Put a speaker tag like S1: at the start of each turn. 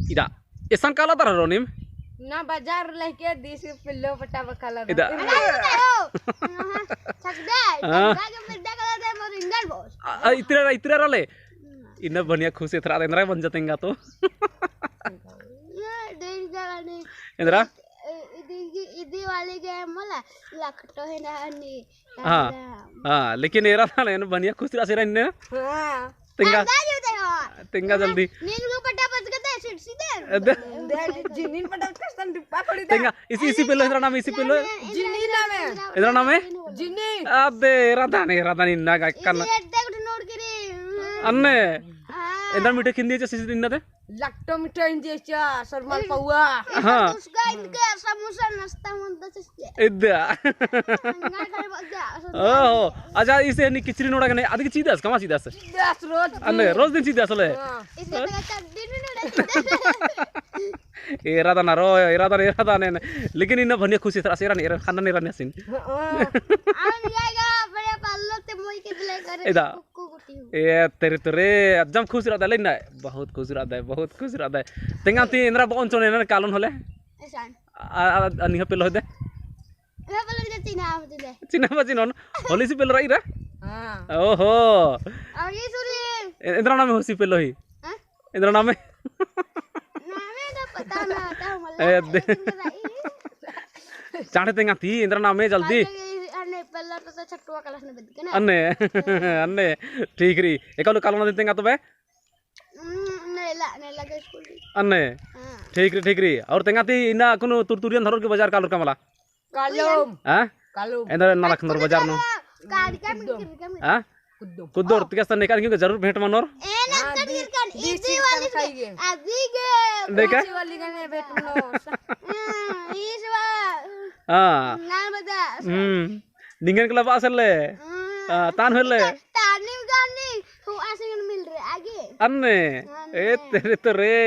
S1: Ida. Isan kala tar ronim.
S2: Na bajar leke di si pillo pata bakala.
S1: Ida.
S3: Sakda. Sakda pinda kala de mo ringal boss.
S1: Itira rale. Ina baniya खुशी थरा इंद्रा बन जातेंगा तो
S3: देख जरा ने
S1: इंद्रा
S3: इदी वाले के मला लखटो है ना नी
S1: हाँ हाँ लेकिन एरा था ना बनिया खुशी राशि रहने
S2: हां
S1: तिंगा जल्दी
S3: नीन को पटा बच गया सीट सीधे
S2: जिनीन पटा कस्तन डिब्बा पड़ी
S1: तिंगा इसी पे लो इंद्रा नाम इसी पे लो
S2: जिनी नाम है
S1: इंद्रा नाम है
S2: जिनी
S1: अबे राधा ना का करना
S3: नोट करी
S1: अन्ने इंद्रा मीठे खिंदी चे सिसी दिन ना
S2: लक्टो मिठो इंजेचा सरमाल पावा
S3: हाँ उसका इनके समोसा नाश्ता म्हणता चसके
S1: इद्दा ओह अच्छा इसे नि किचरी नोडा कने आदि चीदास कमा चीदास
S2: दस रोज
S1: अन्ने रोज दिन चीदास ले
S3: इसे तो चड्डी नोडा
S1: एरादा ने लेकिन इन भनिया खुशी थरा सेरा ने खाना ने रने सिन
S3: आन जाएगा बड़े पालो ते मोई के दिले करे
S1: इदा
S3: कुकुटी
S1: ए तेरे तोरे अजम खुश रहता ले ना बहुत खुश रहता है तेंगा ती इंद्रा बोन चोने ने कालन होले
S3: ऐसा
S1: अनिह पे लो दे
S3: ये बोले जे
S1: चिना बजिन होली सी पे लो रही रे
S2: हां
S1: ओहो
S3: और ये सुरी
S1: इंद्रा नाम होसी पे लो ही
S3: हां
S1: इंद्रा नाम
S3: नामे तो पता ना था
S1: ए चाटे तेंगा ती इंद्रा नाम जल्दी
S3: अने पहला तो छटुआ क्लास ने बदके ना
S1: अन्ने ठीक री एकलो कालन दिन तेंगा तो बे
S3: नेला के स्कूल
S1: अन्ने ठीक री और तेंगा ती इना कोनो तुरतुरियन धरर के बाजार कालर कमला
S2: कालम
S1: हां
S2: कालम
S1: इंद्रा नालखनर बाजार नो
S3: कार्ड का
S1: हां कुद्दोर तिकस्ता नेकार क्यों जरूर भेंट मनोर
S3: ए ना तनीर कान इजी वाली
S2: खाइए
S3: अभी के
S1: देखा
S2: वाली गने भेट नो
S3: इस वा
S1: हां
S3: नाम बता
S1: निंगन क्लब असले तान होले
S3: तानी गानी हो आसिन मिल रहे आगे
S1: अन्ने ए तेरे तो रे